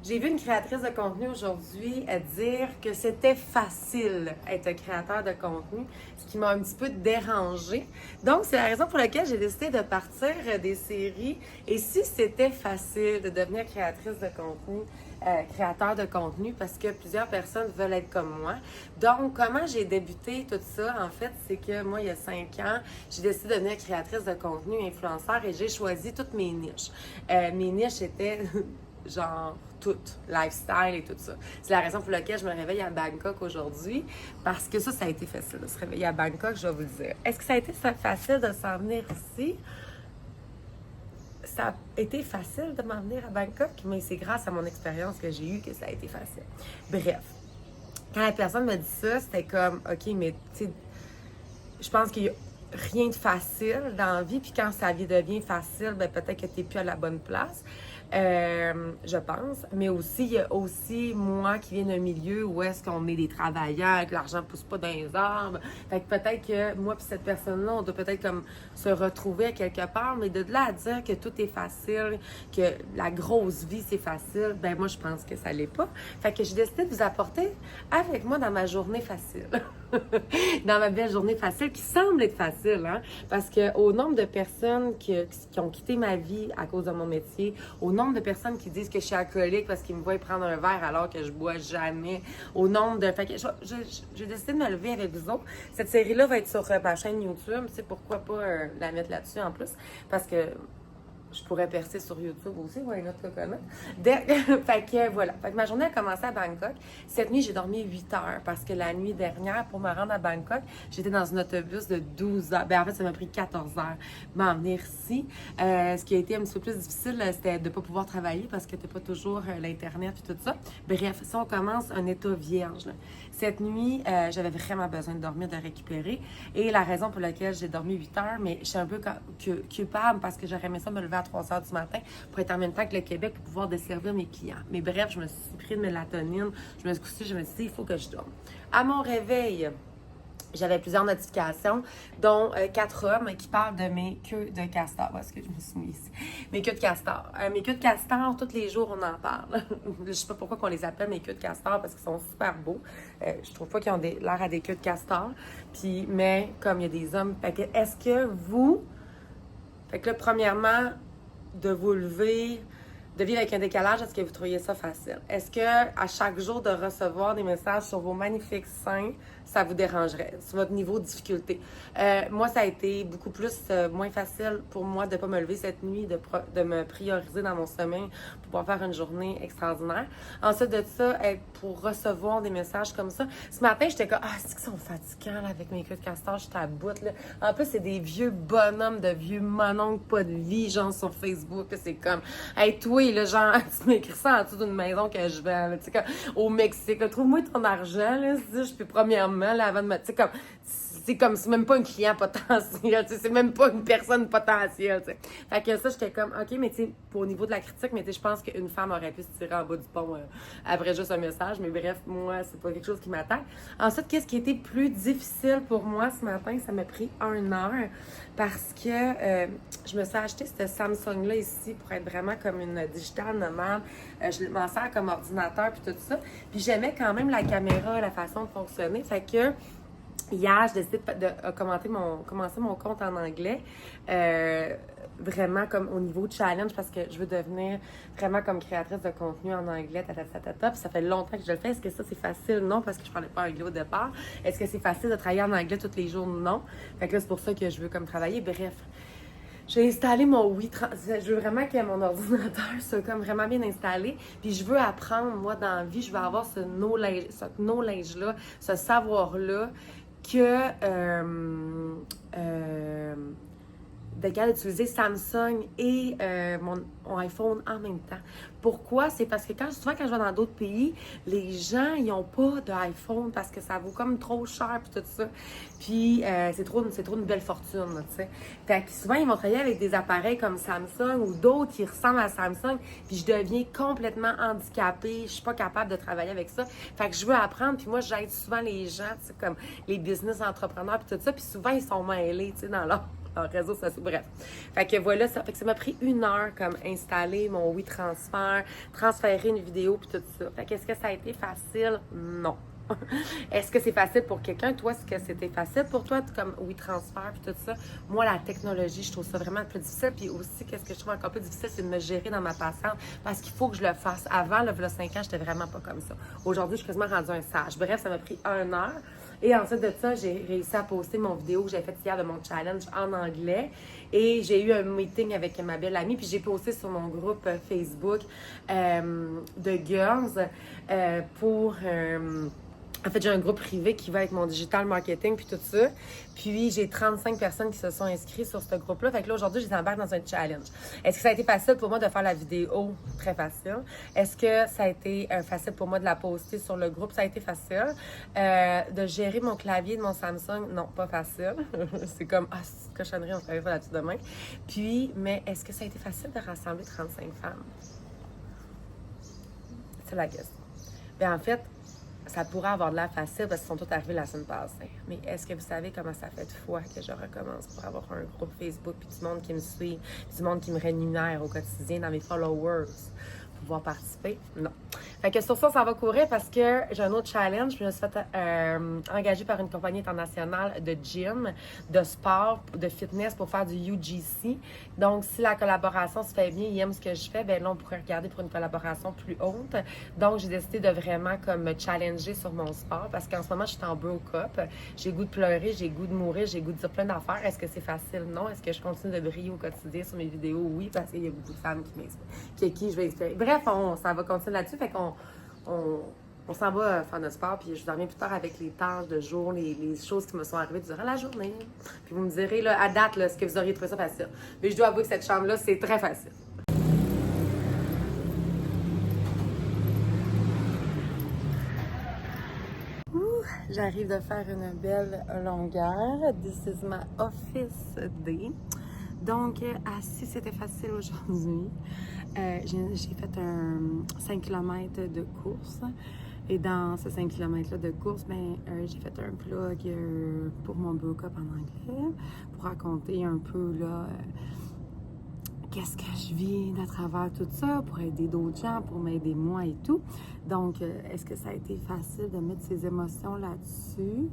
J'ai vu une créatrice de contenu aujourd'hui dire que c'était facile être créateur de contenu, ce qui m'a un petit peu dérangée. Donc, c'est la raison pour laquelle j'ai décidé de partir des séries. Et si c'était facile de devenir créatrice de contenu, créateur de contenu, parce que plusieurs personnes veulent être comme moi. Donc, comment j'ai débuté tout ça? En fait, c'est que moi, il y a 5 ans, j'ai décidé de devenir créatrice de contenu, influenceur, et j'ai choisi toutes mes niches. Mes niches étaient genre tout, lifestyle et tout ça. C'est la raison pour laquelle je me réveille à Bangkok aujourd'hui, parce que ça a été facile de se réveiller à Bangkok, je vais vous le dire. Est-ce que ça a été facile de s'en venir ici? Ça a été facile de m'en venir à Bangkok, mais c'est grâce à mon expérience que j'ai eue que ça a été facile. Bref, quand la personne me dit ça, c'était comme, OK, mais tu sais, je pense qu'il y a rien de facile dans la vie, puis quand ça devient facile, ben peut-être que tu n'es plus à la bonne place. Je pense. Mais aussi, il y a aussi moi qui viens d'un milieu où est-ce qu'on est des travailleurs, que l'argent ne pousse pas dans les arbres. Fait que peut-être que moi et cette personne-là, on doit peut-être comme se retrouver à quelque part, mais de là à dire que tout est facile, que la grosse vie c'est facile, ben moi je pense que ça l'est pas. Fait que j'ai décidé de vous apporter avec moi dans ma journée facile. Dans ma belle journée facile, qui semble être facile, hein? Parce que au nombre de personnes qui ont quitté ma vie à cause de mon métier, au nombre de personnes qui disent que je suis alcoolique parce qu'ils me voient prendre un verre alors que je bois jamais, au nombre de... Fait que j'ai décidé de me lever avec vous autres. Cette série-là va être sur ma chaîne YouTube, tu sais, pourquoi pas la mettre là-dessus en plus, parce que je pourrais percer sur YouTube aussi, ouais, notre coconut. Fait que voilà. Fait que ma journée a commencé à Bangkok. Cette nuit, j'ai dormi 8 heures parce que la nuit dernière, pour me rendre à Bangkok, j'étais dans un autobus de 12 heures. Ben, en fait, ça m'a pris 14 heures m'en venir ici. Ce qui a été un petit peu plus difficile, c'était de ne pas pouvoir travailler parce que tu n'as pas toujours l'Internet et tout ça. Bref, si on commence un état vierge, là. Cette nuit, j'avais vraiment besoin de dormir, de récupérer. Et la raison pour laquelle j'ai dormi 8 heures, mais je suis un peu culpable parce que j'aurais aimé ça me lever à 3 heures du matin pour être en même temps que le Québec pour pouvoir desservir mes clients. Mais bref, je me suis pris de mélatonine, je me suis couchée, je me suis dit, il faut que je dorme. À mon réveil, j'avais plusieurs notifications, dont 4 hommes qui parlent de mes queues de castor. Où est-ce que je me suis mis ici? Mes queues de castor. Mes queues de castor, tous les jours, on en parle. Je sais pas pourquoi on les appelle mes queues de castor, parce qu'ils sont super beaux. Je trouve pas qu'ils ont l'air à des queues de castor. Puis, mais comme il y a des hommes, fait que, est-ce que vous... Fait que là, premièrement, de vous lever, de vivre avec un décalage, est-ce que vous trouvez ça facile? Est-ce que à chaque jour de recevoir des messages sur vos magnifiques seins, ça vous dérangerait, sur votre niveau de difficulté? Moi, ça a été beaucoup plus moins facile pour moi de ne pas me lever cette nuit, de me prioriser dans mon sommeil pour pouvoir faire une journée extraordinaire. Ensuite de ça, pour recevoir des messages comme ça. Ce matin, j'étais comme, c'est qu'ils sont fatigants là, avec mes queues de castor, j'étais à bout. Là. En plus, c'est des vieux bonhommes de vieux mononcles, pas de vie, genre sur Facebook. C'est comme, hey, toi, là, genre, tu m'écris ça en dessous d'une maison que je vends, tu sais, comme, au Mexique, là, trouve-moi ton argent, là, je peux premièrement, là, avant de me, tu sais, comme, c'est même pas un client potentiel, tu sais, c'est même pas une personne potentielle, tu sais. Fait que ça, j'étais comme, OK, mais tu sais, au niveau de la critique, mais tu sais, je pense qu'une femme aurait pu se tirer en bas du pont après juste un message, mais bref, moi, c'est pas quelque chose qui m'attaque. Ensuite, qu'est-ce qui était plus difficile pour moi ce matin? Ça m'a pris 1 heure parce que je me suis acheté cette Samsung-là ici pour être vraiment comme une digital nomade. Je m'en sers comme ordinateur puis tout ça. Puis j'aimais quand même la caméra, la façon de fonctionner. Fait que hier, j'ai décidé de commencer mon compte en anglais. Vraiment comme au niveau de challenge parce que je veux devenir vraiment comme créatrice de contenu en anglais, Puis ça fait longtemps que je le fais. Est-ce que ça, c'est facile? Non, parce que je parlais pas anglais au départ. Est-ce que c'est facile de travailler en anglais tous les jours? Non. Fait que là, c'est pour ça que je veux comme travailler. Bref. J'ai installé mon je veux vraiment que mon ordinateur soit comme vraiment bien installé. Puis je veux apprendre, moi, dans la vie, je veux avoir ce knowledge-là, ce savoir-là que d'être capable d'utiliser Samsung et mon iPhone en même temps. Pourquoi? C'est parce que souvent quand je vais dans d'autres pays, les gens, ils n'ont pas d'iPhone parce que ça vaut comme trop cher puis tout ça. Puis c'est trop une belle fortune, tu sais. Fait que souvent, ils vont travailler avec des appareils comme Samsung ou d'autres qui ressemblent à Samsung, puis je deviens complètement handicapée. Je suis pas capable de travailler avec ça. Fait que je veux apprendre, puis moi, j'aide souvent les gens, tu sais, comme les business entrepreneurs puis tout ça, puis souvent, ils sont mêlés, tu sais, dans leur en réseaux sociaux, bref. Fait que voilà ça. Fait que ça m'a pris 1 heure comme installer mon WeTransfer, transférer une vidéo puis tout ça. Fait que est-ce que ça a été facile? Non. Est-ce que c'est facile pour quelqu'un? Toi, est-ce que c'était facile pour toi, comme WeTransfer puis tout ça? Moi, la technologie, je trouve ça vraiment plus difficile. Puis aussi, qu'est-ce que je trouve encore plus difficile, c'est de me gérer dans ma patience parce qu'il faut que je le fasse. Avant, là, il y a 5 ans, j'étais vraiment pas comme ça. Aujourd'hui, je suis quasiment rendue un sage. Bref, ça m'a pris 1 heure. Et ensuite de ça, j'ai réussi à poster mon vidéo que j'avais faite hier de mon challenge en anglais. Et j'ai eu un meeting avec ma belle amie. Puis j'ai posté sur mon groupe Facebook de girls pour... En fait, j'ai un groupe privé qui va avec mon digital marketing puis tout ça. Puis, j'ai 35 personnes qui se sont inscrites sur ce groupe-là. Fait que là, aujourd'hui, je les embarque dans un challenge. Est-ce que ça a été facile pour moi de faire la vidéo? Très facile. Est-ce que ça a été facile pour moi de la poster sur le groupe? Ça a été facile. De gérer mon clavier de mon Samsung? Non, pas facile. C'est comme, c'est une cochonnerie, on travaille pas là-dessus demain. Puis, mais est-ce que ça a été facile de rassembler 35 femmes? C'est la question. Bien, en fait, ça pourrait avoir de l'air facile parce qu'ils sont tous arrivés la semaine passée. Mais est-ce que vous savez comment ça fait de fois que je recommence pour avoir un groupe Facebook, puis du monde qui me suit, puis du monde qui me rémunère au quotidien dans mes followers pour pouvoir participer? Non. Fait que sur ça va courir parce que j'ai un autre challenge. Je me suis fait engager par une compagnie internationale de gym, de sport, de fitness pour faire du UGC. Donc, si la collaboration se fait bien, ils aiment ce que je fais, bien là, on pourrait regarder pour une collaboration plus haute. Donc, j'ai décidé de vraiment comme me challenger sur mon sport parce qu'en ce moment, je suis en broke-up. J'ai goût de pleurer, j'ai goût de mourir, j'ai goût de dire plein d'affaires. Est-ce que c'est facile? Non. Est-ce que je continue de briller au quotidien sur mes vidéos? Oui, parce qu'il y a beaucoup de femmes qui je vais inspirer. Bref, ça va continuer là-dessus. Fait qu'on on s'en va faire notre sport, puis je vous reviens plus tard avec les tâches de jour, les choses qui me sont arrivées durant la journée. Puis vous me direz, là, à date, là, est-ce que vous auriez trouvé ça facile? Mais je dois avouer que cette chambre-là, c'est très facile. J'arrive de faire une belle longueur. This is my office day. Donc, si c'était facile aujourd'hui, j'ai fait un 5 km de course. Et dans ce 5 km-là de course, j'ai fait un plug pour mon broke-up en anglais, pour raconter un peu là, qu'est-ce que je vis à travers tout ça, pour aider d'autres gens, pour m'aider moi et tout. Donc, est-ce que ça a été facile de mettre ces émotions là-dessus?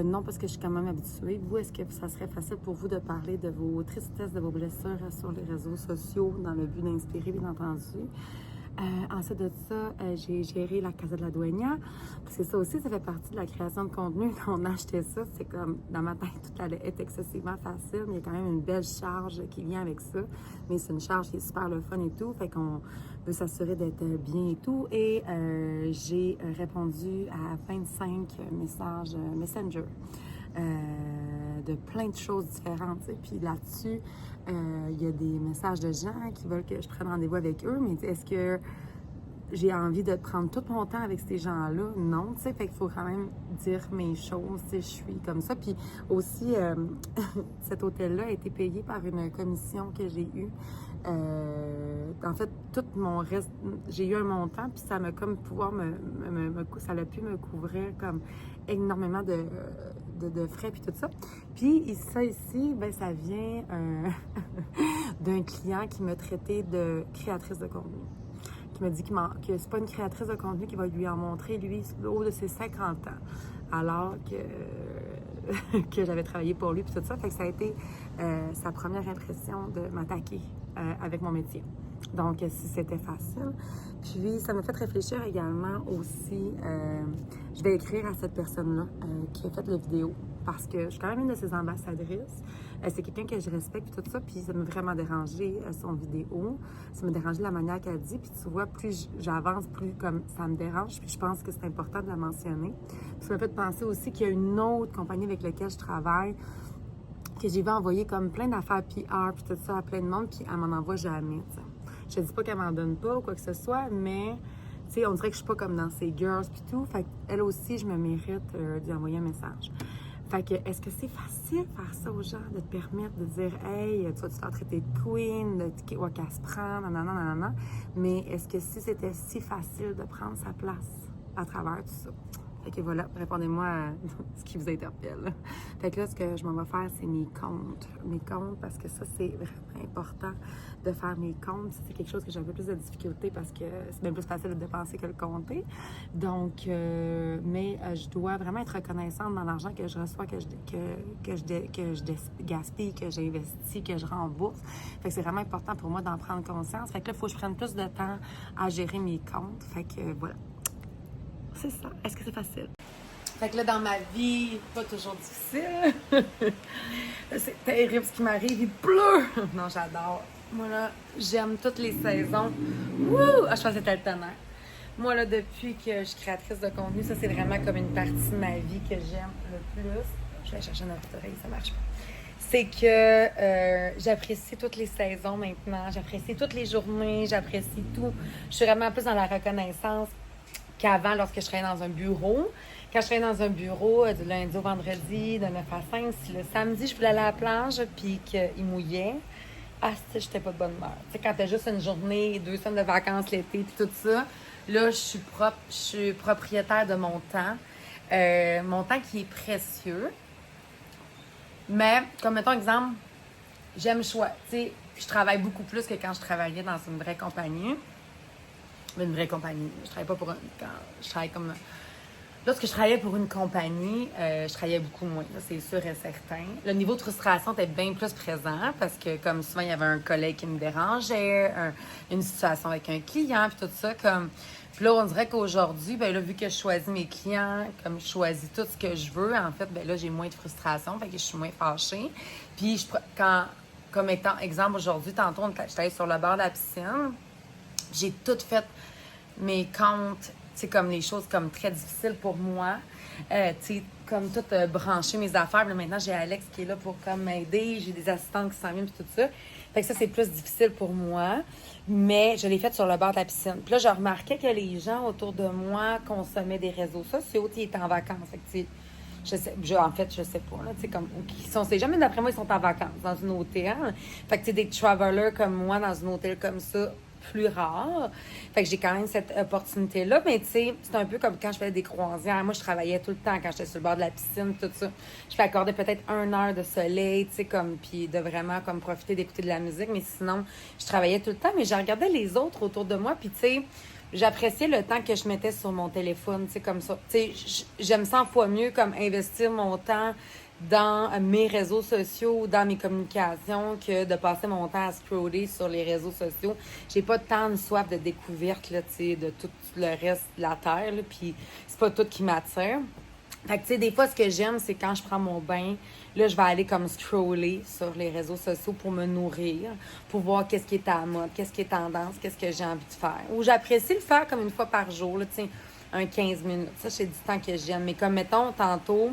Non, parce que je suis quand même habituée. Vous, est-ce que ça serait facile pour vous de parler de vos tristesses, de vos blessures sur les réseaux sociaux dans le but d'inspirer, bien entendu? Ensuite de ça, j'ai géré la Casa de la Dueña. Parce que ça aussi, ça fait partie de la création de contenu. Quand on achetait ça, c'est comme, dans ma tête, tout allait être excessivement facile, mais il y a quand même une belle charge qui vient avec ça. Mais c'est une charge qui est super le fun et tout. Fait qu'on veut s'assurer d'être bien et tout. Et j'ai répondu à 25 messages Messenger. De plein de choses différentes. T'sais. Puis là-dessus, il y a des messages de gens qui veulent que je prenne rendez-vous avec eux, mais est-ce que j'ai envie de prendre tout mon temps avec ces gens-là? Non, tu sais, fait qu'il faut quand même dire mes choses, tu sais, je suis comme ça. Puis aussi, cet hôtel-là a été payé par une commission que j'ai eue. En fait, tout mon reste, j'ai eu un montant, puis ça m'a comme pouvoir ça a pu me couvrir comme énormément de frais, puis tout ça. Puis ça ici, ben ça vient d'un client qui m'a traité de créatrice de contenu. Qui m'a dit que c'est pas une créatrice de contenu qui va lui en montrer, lui, au haut de ses 50 ans. Alors que j'avais travaillé pour lui, puis tout ça. Fait que ça a été sa première impression de m'attaquer avec mon métier. Donc, si c'était facile. Puis, ça m'a fait réfléchir également aussi. Je vais écrire à cette personne-là qui a fait la vidéo parce que je suis quand même une de ses ambassadrices. C'est quelqu'un que je respecte puis tout ça. Puis, ça m'a vraiment dérangé son vidéo. Ça m'a dérangé la manière qu'elle dit. Puis, tu vois, plus j'avance, plus comme ça me dérange. Puis, je pense que c'est important de la mentionner. Puis, ça m'a fait penser aussi qu'il y a une autre compagnie avec laquelle je travaille que j'ai vu envoyer comme plein d'affaires PR puis tout ça à plein de monde. Puis, elle m'en envoie jamais, t'sais. Je dis pas qu'elle m'en donne pas ou quoi que ce soit, mais tu sais, on dirait que je suis pas comme dans ces girls pis tout. Fait qu'elle aussi, je me mérite d'y envoyer un message. Fait que, est-ce que c'est facile de faire ça aux gens, de te permettre de dire, hey, tu vas te faire traiter de queen, de qu'elle se prend, nanana. Mais est-ce que si c'était si facile de prendre sa place à travers tout ça? Fait que voilà, répondez-moi à ce qui vous interpelle. Fait que là, ce que je m'en vais faire, c'est mes comptes. Mes comptes, parce que ça, c'est vraiment important de faire mes comptes. C'est quelque chose que j'ai un peu plus de difficulté parce que c'est bien plus facile de dépenser que de compter. Donc, je dois vraiment être reconnaissante dans l'argent que je reçois, que je gaspille, que j'investis, que je rembourse. Fait que c'est vraiment important pour moi d'en prendre conscience. Fait que là, il faut que je prenne plus de temps à gérer mes comptes. Fait que voilà. C'est ça. Est-ce que c'est facile? Fait que là, dans ma vie, pas toujours difficile. C'est terrible ce qui m'arrive. Il pleut! Non, j'adore. Moi, là, j'aime toutes les saisons. Wouh! Ah, je pense que c'était le tonnerre. Moi, là, depuis que je suis créatrice de contenu, ça, c'est vraiment comme une partie de ma vie que j'aime le plus. Je vais chercher notre oreille, ça marche pas. C'est que j'apprécie toutes les saisons maintenant. J'apprécie toutes les journées. J'apprécie tout. Je suis vraiment plus dans la reconnaissance qu'avant, lorsque je travaillais dans un bureau. Quand je travaillais dans un bureau, du lundi au vendredi, de 9 à 5, si le samedi, je voulais aller à la plage, puis qu'il mouillait, j'étais pas de bonne humeur. Tu sais, quand t'as juste une journée, 2 semaines de vacances l'été, puis tout ça, là, je suis propriétaire de mon temps qui est précieux. Mais, comme mettons exemple, tu sais, je travaille beaucoup plus que quand je travaillais dans une vraie compagnie. Une vraie compagnie. Je travaille pas pour je travaille comme... Lorsque je travaillais pour une compagnie, je travaillais beaucoup moins, ça, c'est sûr et certain. Le niveau de frustration était bien plus présent parce que, comme souvent, il y avait un collègue qui me dérangeait, une situation avec un client, puis tout ça. Puis là, on dirait qu'aujourd'hui, ben là, vu que je choisis mes clients, comme je choisis tout ce que je veux, en fait, ben là, j'ai moins de frustration, fait que je suis moins fâchée. Puis, comme étant exemple, aujourd'hui, tantôt, j'étais sur le bord de la piscine, j'ai tout fait mes comptes, tu sais, comme les choses comme très difficiles pour moi. Tu sais, comme tout brancher mes affaires. Puis là, maintenant, j'ai Alex qui est là pour comme m'aider. J'ai des assistantes qui s'en viennent, puis tout ça. Fait que ça, c'est plus difficile pour moi. Mais je l'ai fait sur le bord de la piscine. Puis là, je remarquais que les gens autour de moi consommaient des réseaux sociaux. Ils étaient en vacances. Fait que, je sais pas, là, tu sais, comme, qui sont ces gens, mais d'après moi, ils sont en vacances dans un hôtel. Fait que, tu sais, des travelers comme moi dans un hôtel comme ça, plus rare. Fait que j'ai quand même cette opportunité-là. Mais tu sais, c'est un peu comme quand je faisais des croisières. Moi, je travaillais tout le temps quand j'étais sur le bord de la piscine, tout ça. Je m'accordais peut-être 1 heure de soleil, tu sais, comme, puis de vraiment comme profiter d'écouter de la musique. Mais sinon, je travaillais tout le temps. Mais je regardais les autres autour de moi. Puis tu sais, j'appréciais le temps que je mettais sur mon téléphone, tu sais, comme ça. Tu sais, j'aime 100 fois mieux comme investir mon temps dans mes réseaux sociaux, dans mes communications, que de passer mon temps à scroller sur les réseaux sociaux. J'ai pas tant de soif de découverte, là, tu sais, de tout le reste de la terre, là, puis c'est pas tout qui m'attire. Fait que, tu sais, des fois, ce que j'aime, c'est quand je prends mon bain, là, je vais aller comme scroller sur les réseaux sociaux pour me nourrir, pour voir qu'est-ce qui est à la mode, qu'est-ce qui est tendance, qu'est-ce que j'ai envie de faire. Ou j'apprécie le faire comme une fois par jour, là, tu sais, un 15 minutes. Ça, c'est du temps que j'aime. Mais comme, mettons, tantôt,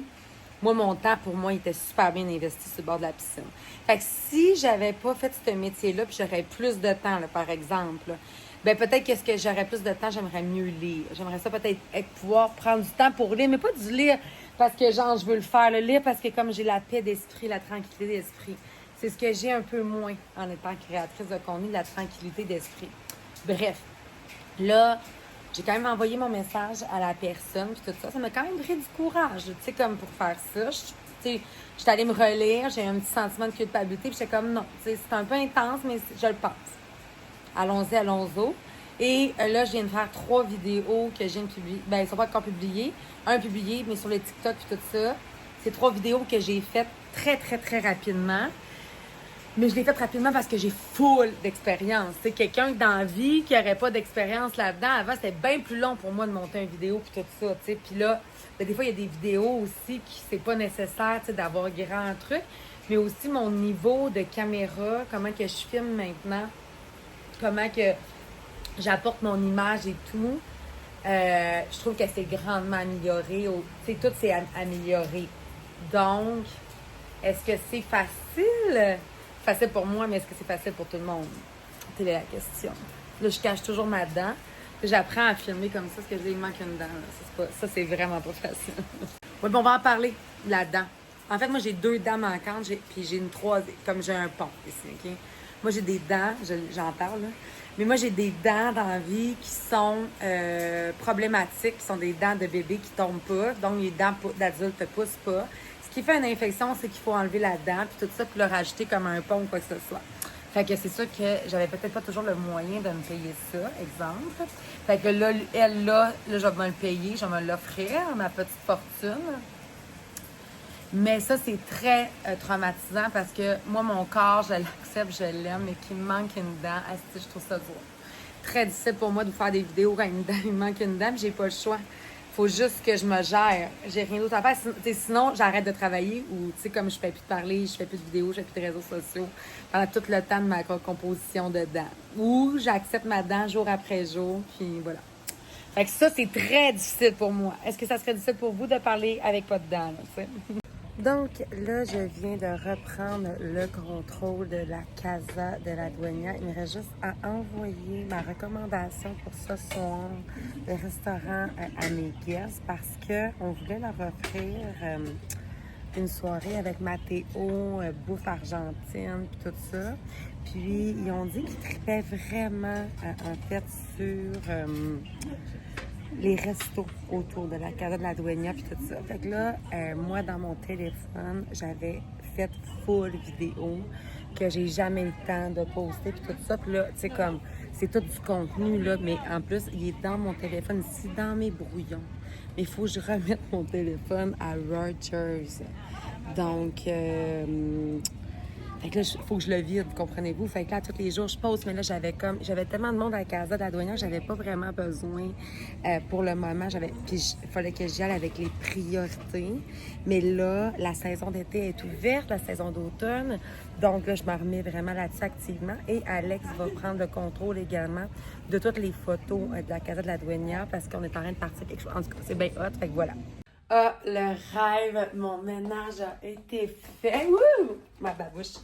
moi, mon temps, pour moi, il était super bien investi sur le bord de la piscine. Fait que si j'avais pas fait ce métier-là, puis j'aurais plus de temps, là, par exemple, là, ben peut-être qu'est-ce que j'aurais plus de temps, j'aimerais mieux lire. J'aimerais ça peut-être pouvoir prendre du temps pour lire, mais pas du lire parce que, genre, je veux le faire. Le lire parce que comme j'ai la paix d'esprit, la tranquillité d'esprit. C'est ce que j'ai un peu moins en étant créatrice de contenu, la tranquillité d'esprit. Bref, là, j'ai quand même envoyé mon message à la personne, puis tout ça. Ça m'a quand même pris du courage, tu sais, comme pour faire ça. Tu sais, j'étais allée me relire, j'ai eu un petit sentiment de culpabilité, puis j'étais comme, non, tu sais, c'est un peu intense, mais je le pense. Allons-y. Et là, je viens de faire 3 vidéos que je viens de publier. Ben, elles ne sont pas encore publiées. Un publié, mais sur les TikTok et tout ça. C'est 3 vidéos que j'ai faites très, très, très rapidement. Mais je l'ai fait rapidement parce que j'ai full d'expérience. C'est quelqu'un dans la vie qui n'aurait pas d'expérience là-dedans. Avant, c'était bien plus long pour moi de monter une vidéo puis tout ça, tu sais. Puis là, ben, des fois, il y a des vidéos aussi qui c'est pas nécessaire, tu sais, d'avoir grand truc. Mais aussi mon niveau de caméra, comment que je filme maintenant, comment que j'apporte mon image et tout. Je trouve que c'est grandement amélioré. Tu sais, tout s'est amélioré. Donc, est-ce que c'est facile? Facile pour moi, mais est-ce que c'est facile pour tout le monde? C'est la question. Là, je cache toujours ma dent. J'apprends à filmer comme ça, parce que il manque une dent. Ça, c'est vraiment pas facile. Oui, bon, on va en parler, la dent. En fait, moi, j'ai 2 dents manquantes, puis j'ai une 3e, comme j'ai un pont ici, OK? Moi, j'ai des dents, j'en parle, là. Mais moi, j'ai des dents dans la vie qui sont problématiques, qui sont des dents de bébé qui tombent pas. Donc, les dents d'adultes ne poussent pas. Ce qui fait une infection, c'est qu'il faut enlever la dent, puis tout ça, puis le rajouter comme un pont ou quoi que ce soit. Fait que c'est sûr que j'avais peut-être pas toujours le moyen de me payer ça, exemple. Fait que là, elle, là, je vais me le payer, je vais me l'offrir, ma petite fortune. Mais ça, c'est très traumatisant parce que moi, mon corps, je l'accepte, je l'aime, mais qu'il me manque une dent, je trouve ça dur. Très difficile pour moi de faire des vidéos quand il me manque une dent, puis j'ai pas le choix. Faut juste que je me gère. J'ai rien d'autre à faire. Sinon, j'arrête de travailler ou, tu sais, comme je fais plus de parler, je fais plus de vidéos, je fais plus de réseaux sociaux pendant tout le temps de ma composition de dents. Ou j'accepte ma dent jour après jour, puis voilà. Fait que ça, c'est très difficile pour moi. Est-ce que ça serait difficile pour vous de parler avec pas de dents, là, tu sais? Donc là, je viens de reprendre le contrôle de la Casa de la Dueña. Il me reste juste à envoyer ma recommandation pour ce soir, le restaurant à mes guests, parce qu'on voulait leur offrir une soirée avec Mathéo, bouffe argentine, puis tout ça. Puis ils ont dit qu'ils tripaient vraiment, en fait, sur les restos autour de la Casa de la Dueña puis tout ça. Fait que là, moi, dans mon téléphone, j'avais fait full vidéo que j'ai jamais eu le temps de poster puis tout ça. Puis là, tu sais, comme, c'est tout du contenu, là, mais en plus, il est dans mon téléphone, ici, dans mes brouillons. Mais il faut que je remette mon téléphone à Rogers. Donc, fait que là, il faut que je le vide, comprenez-vous? Fait que là, tous les jours, je pose, mais là, j'avais tellement de monde à la Casa de la Dueña que j'avais pas vraiment besoin pour le moment. Puis il fallait que j'y aille avec les priorités. Mais là, la saison d'été est ouverte, la saison d'automne. Donc là, je me remets vraiment là-dessus activement. Et Alex va prendre le contrôle également de toutes les photos de la Casa de la Dueña parce qu'on est en train de partir quelque chose. En tout cas, c'est bien hot, fait que voilà. Ah, le rêve, mon ménage a été fait. Wouh! Ma babouche.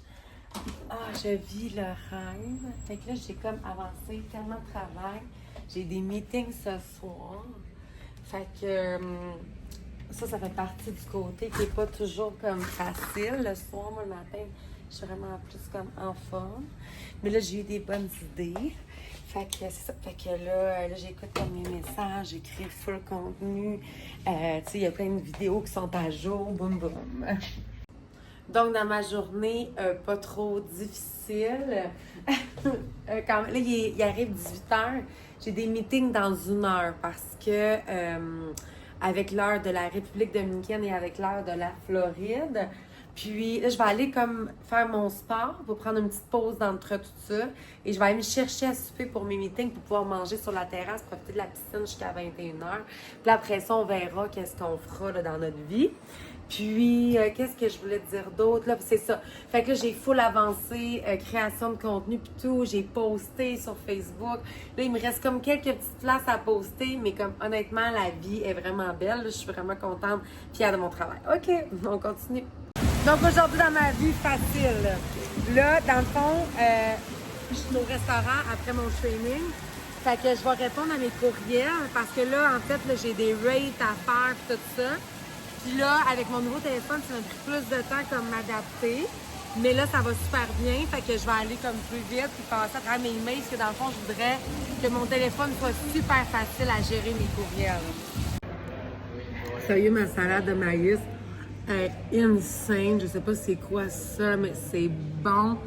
Ah, je vis le rêve. Fait que là, j'ai comme avancé tellement de travail. J'ai des meetings ce soir. Fait que ça fait partie du côté qui n'est pas toujours comme facile. Le soir, moi, le matin, je suis vraiment plus comme en forme. Mais là, j'ai eu des bonnes idées. Fait que c'est ça. Fait que là j'écoute comme mes messages, j'écris full contenu. Tu sais, il y a plein de vidéos qui sont à jour. Boum, boum. Donc, dans ma journée, pas trop difficile. Là, il arrive 18h. J'ai des meetings dans 1 heure parce que avec l'heure de la République dominicaine et avec l'heure de la Floride. Puis là, je vais aller comme faire mon sport pour prendre une petite pause d'entre tout ça. Et je vais aller me chercher à souper pour mes meetings pour pouvoir manger sur la terrasse, profiter de la piscine jusqu'à 21h. Puis après ça, on verra qu'est-ce qu'on fera là, dans notre vie. Puis, qu'est-ce que je voulais te dire d'autre? Là, c'est ça. Fait que là, j'ai full avancé, création de contenu puis tout. J'ai posté sur Facebook. Là, il me reste comme quelques petites places à poster, mais comme honnêtement, la vie est vraiment belle. Là, je suis vraiment contente, fière de mon travail. OK, on continue. Donc, aujourd'hui, dans ma vie facile, là, dans le fond, je suis au restaurant après mon training. Fait que je vais répondre à mes courriels parce que là, en fait, là, j'ai des rates à faire et tout ça. Puis là, avec mon nouveau téléphone, ça m'a pris plus de temps comme m'adapter. Mais là, ça va super bien. Fait que je vais aller comme plus vite puis passer à travers mes emails. Parce que dans le fond, je voudrais que mon téléphone soit super facile à gérer mes courriels. Sérieux, ma salade de maïs est insane. Je sais pas c'est quoi ça, mais c'est bon.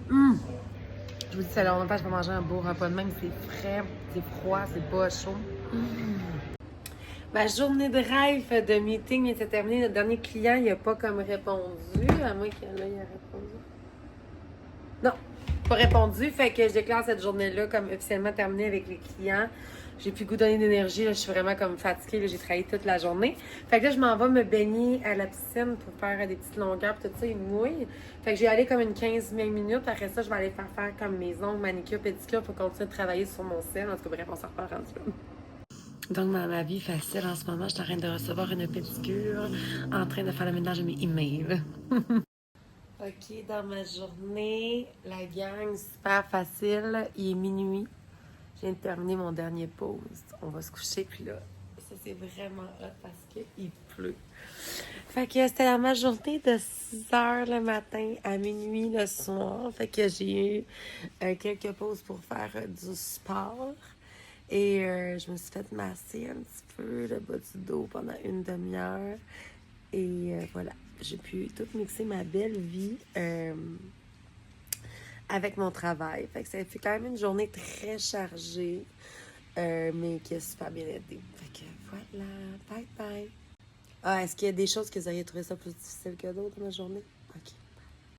Je vous dis, ça longtemps, je vais manger un beau repas de même. C'est frais, c'est froid, c'est pas chaud. Ma journée de rêve de meeting était terminée. Le dernier client, il n'a pas comme répondu. À moins qu'il y en ait répondu. Non, pas répondu. Fait que je déclare cette journée-là comme officiellement terminée avec les clients. J'ai plus le goût de donner d'énergie. Là, je suis vraiment comme fatiguée. Là, j'ai travaillé toute la journée. Fait que là, je m'en vais me baigner à la piscine pour faire des petites longueurs. Puis tout ça, il mouille. Fait que j'ai allé comme une 15-20 minutes. Après ça, je vais aller faire comme mes ongles, manicure, pédicure pour continuer de travailler sur mon sel. En tout cas, bref, on s'en reparle rendu là. Donc, dans ma vie facile en ce moment, je suis en train de recevoir une pédicure, en train de faire le ménage de mes emails. OK, dans ma journée, la gang, super facile. Il est minuit. Je viens de terminer mon dernier pause. On va se coucher, puis là, c'est c'est vraiment hot parce qu'il pleut. Fait que c'était ma journée de 6 heures le matin à minuit le soir. Fait que j'ai eu quelques pauses pour faire du sport. Et je me suis fait masser un petit peu le bas du dos pendant une demi-heure. Et voilà, j'ai pu tout mixer ma belle vie avec mon travail. Fait que ça a fait quand même une journée très chargée, mais qui a super bien été. Fait que voilà, bye bye. Ah, est-ce qu'il y a des choses que vous auriez trouvé ça plus difficile que d'autres dans ma journée? Ok.